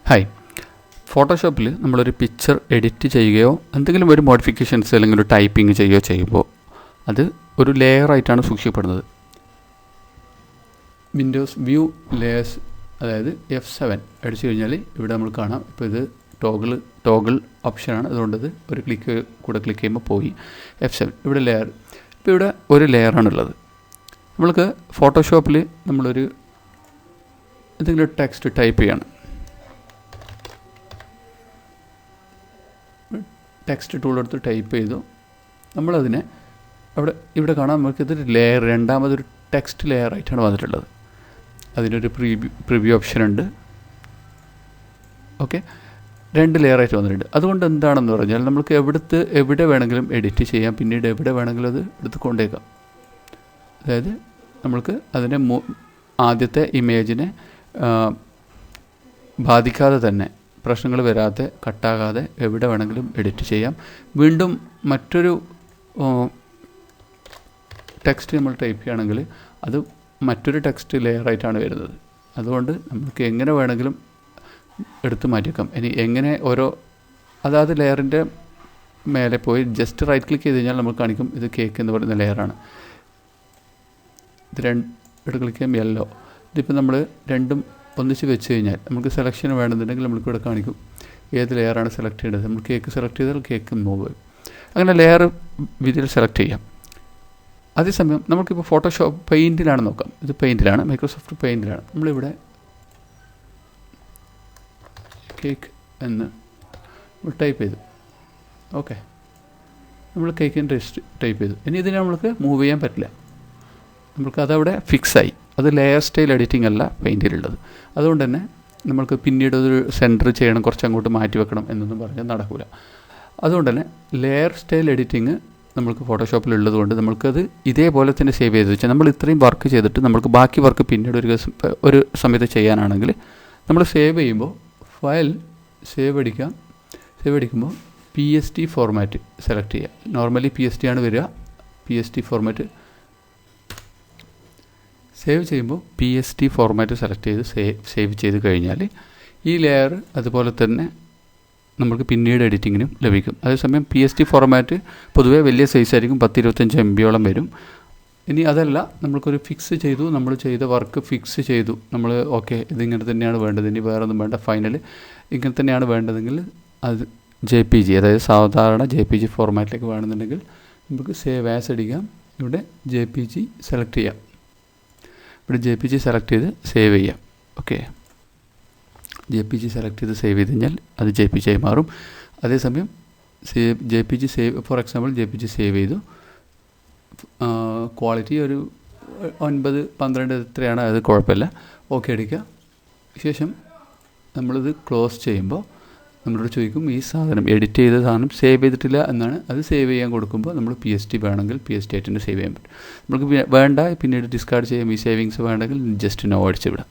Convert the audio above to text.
Hi, ഫോട്ടോഷോപ്പിൽ നമ്മളൊരു picture edit ചെയ്യുകയോ എന്തെങ്കിലും ഒരു മോഡിഫിക്കേഷൻസ് അല്ലെങ്കിൽ ഒരു ടൈപ്പിംഗ് ചെയ്യുകയോ ചെയ്യുമ്പോൾ അത് ഒരു ലെയറായിട്ടാണ് സൂക്ഷിക്കപ്പെടുന്നത്. വിൻഡോസ് വ്യൂ ലെയേഴ്സ്, അതായത് F7 അടിച്ചു കഴിഞ്ഞാൽ ഇവിടെ നമ്മൾ കാണാം. ഇപ്പോൾ ഇത് ടോഗിൾ ഓപ്ഷനാണ്, അതുകൊണ്ട് ഇത് ഒരു ക്ലിക്ക് ചെയ്യുമ്പോൾ പോയി. F7 ഇവിടെ ലെയർ. ഇപ്പോൾ ഇവിടെ ഒരു ലെയറാണുള്ളത്. നമ്മൾക്ക് ഫോട്ടോഷോപ്പിൽ നമ്മളൊരു എന്തെങ്കിലും ടെക്സ്റ്റ് ടൈപ്പ് ചെയ്യണം. ടെക്സ്റ്റ് ടൂൾ എടുത്ത് ടൈപ്പ് ചെയ്തു. നമ്മളതിനെ ഇവിടെ കാണാം. നമുക്കിതൊരു ലെയർ, രണ്ടാമതൊരു ടെക്സ്റ്റ് ലെയറായിട്ടാണ് വന്നിട്ടുള്ളത്. അതിനൊരു പ്രിവ്യൂ ഓപ്ഷൻ ഉണ്ട്. ഓക്കെ, 2 ലെയറായിട്ട് വന്നിട്ടുണ്ട്. അതുകൊണ്ട് എന്താണെന്ന് പറഞ്ഞാൽ നമുക്ക് എവിടെ വേണമെങ്കിലും എഡിറ്റ് ചെയ്യാം, പിന്നീട് എവിടെ വേണമെങ്കിലും അത് എടുത്ത് കൊണ്ടേക്കാം. അതായത് നമ്മൾക്ക് അതിനെ ആദ്യത്തെ ഇമേജിനെ ബാധിക്കാതെ തന്നെ, പ്രശ്നങ്ങൾ വരാതെ, കട്ടാകാതെ എവിടെ വേണമെങ്കിലും എഡിറ്റ് ചെയ്യാം. വീണ്ടും മറ്റൊരു ടെക്സ്റ്റ് നമ്മൾ ടൈപ്പ് ചെയ്യുകയാണെങ്കിൽ അത് മറ്റൊരു ടെക്സ്റ്റ് ലെയറായിട്ടാണ് വരുന്നത്. അതുകൊണ്ട് നമുക്ക് എങ്ങനെ വേണമെങ്കിലും എടുത്ത് മാറ്റിയേക്കാം. ഇനി എങ്ങനെ അതായത് ലെയറിൻ്റെ മേലെ പോയി ജസ്റ്റ് റൈറ്റ് ക്ലിക്ക് ചെയ്ത് കഴിഞ്ഞാൽ നമുക്ക് കാണിക്കും ഇത് കേക്ക് എന്ന് പറയുന്ന ലെയറാണ്. ഇത് ഇവിടെ ക്ലിക്ക് ചെയ്യുമ്പോൾ യെല്ലോ. ഇതിപ്പോൾ നമ്മൾ രണ്ടും ഒന്നിച്ച് വെച്ച് കഴിഞ്ഞാൽ നമുക്ക് സെലക്ഷൻ വേണമെന്നുണ്ടെങ്കിൽ നമുക്കിവിടെ കാണിക്കും ഏത് ലെയറാണ് സെലക്ട് ചെയ്യേണ്ടത്. നമ്മൾ കേക്ക് സെലക്ട് ചെയ്താൽ കേക്ക് മൂവ് ചെയ്യും. അങ്ങനെ ലെയർ വിധിയിൽ സെലക്ട് ചെയ്യാം. അതേസമയം നമുക്കിപ്പോൾ ഫോട്ടോഷോപ്പ് പെയിൻറ്റിലാണ് നോക്കാം. ഇത് പെയിൻറ്റിലാണ്, മൈക്രോസോഫ്റ്റ് പെയിൻറ്റിലാണ്. നമ്മളിവിടെ കേക്ക് എന്ന് ടൈപ്പ് ചെയ്തു. ഓക്കെ, നമ്മൾ കേക്കിൻ്റെ ടെക്സ്റ്റ് ടൈപ്പ് ചെയ്തു. ഇനി ഇതിനെ നമ്മൾക്ക് മൂവ് ചെയ്യാൻ പറ്റില്ല. നമുക്ക് അതവിടെ ഫിക്സായി. അത് ലെയർ സ്റ്റൈൽ എഡിറ്റിംഗ് അല്ല പെയിൻറ്റിലുള്ളത്. അതുകൊണ്ട് തന്നെ നമ്മൾക്ക് പിന്നീട് അതൊരു സെൻറ്റർ ചെയ്യണം, കുറച്ച് അങ്ങോട്ട് മാറ്റി വെക്കണം എന്നൊന്നും പറഞ്ഞാൽ നടക്കില്ല. അതുകൊണ്ട് തന്നെ ലെയർ സ്റ്റൈൽ എഡിറ്റിംഗ് നമ്മൾക്ക് ഫോട്ടോഷോപ്പിലുള്ളത് കൊണ്ട് നമ്മൾക്കത് ഇതേപോലെ തന്നെ സേവ് ചെയ്ത് വെച്ചാൽ നമ്മൾ ഇത്രയും വർക്ക് ചെയ്തിട്ട് നമ്മൾക്ക് ബാക്കി വർക്ക് പിന്നീട് ഒരു സമയത്ത് ചെയ്യാനാണെങ്കിൽ നമ്മൾ സേവ് ചെയ്യുമ്പോൾ ഫയൽ സേവ് അടിക്കുമ്പോൾ PSD ഫോർമാറ്റ് സെലക്ട് ചെയ്യുക. നോർമലി PSD ആണ് വരിക. PSD ഫോർമാറ്റ് സേവ് ചെയ്യുമ്പോൾ PSD ഫോർമാറ്റ് സെലക്ട് ചെയ്ത് സേവ് ചെയ്ത് കഴിഞ്ഞാൽ ഈ ലെയർ അതുപോലെ തന്നെ നമുക്ക് പിന്നീട് എഡിറ്റിങ്ങിനും ലഭിക്കും. അതേസമയം PSD ഫോർമാറ്റ് പൊതുവേ വലിയ സൈസായിരിക്കും, 10-25 MB വരും. ഇനി അതല്ല, നമ്മൾക്കൊരു ഫിക്സ് ചെയ്തു, നമ്മൾ ചെയ്ത വർക്ക് ഫിക്സ് ചെയ്തു, നമ്മൾ ഓക്കെ ഇതിങ്ങനെ തന്നെയാണ് വേണ്ടത്, ഇനി വേറെ ഒന്നും വേണ്ട, ഫൈനൽ ഇങ്ങനെ തന്നെയാണ് വേണ്ടതെങ്കിൽ അത് JPG, അതായത് സാധാരണ JPG ഫോർമാറ്റിലേക്ക് വേണമെന്നുണ്ടെങ്കിൽ നമുക്ക് സേവ് ആസ് അടിക്കാം. ഇവിടെ JPG സെലക്ട് ചെയ്യാം. ഇവിടെ JPG സെലക്ട് ചെയ്ത് സേവ് ചെയ്യാം. ഓക്കെ, JPG സെലക്ട് ചെയ്ത് സേവ് ചെയ്ത് കഴിഞ്ഞാൽ അത് JPG ആയി മാറും. അതേസമയം JPG save, for example JPG save ചെയ്തു, ക്വാളിറ്റി ഒരു 9-12 എത്രയാണ്, അത് കുഴപ്പമില്ല. ഓക്കെ അടിക്കുക. ശേഷം നമ്മളിത് ക്ലോസ് ചെയ്യുമ്പോൾ നമ്മളോട് ചോദിക്കും ഈ സാധനം എഡിറ്റ് ചെയ്ത സാധനം സേവ് ചെയ്തിട്ടില്ല എന്നാണ്. അത് സേവ് ചെയ്യാൻ കൊടുക്കുമ്പോൾ നമ്മൾ PSD വേണമെങ്കിൽ PSD ആയിട്ട് സേവ് ചെയ്യാൻ പറ്റും. നമുക്ക് വേണ്ട പിന്നീട് ഡിസ്കാർഡ് ചെയ്യാം. ഈ സേവിങ്സ് വേണമെങ്കിൽ ജസ്റ്റ് നോ അടിച്ച് വിടാം.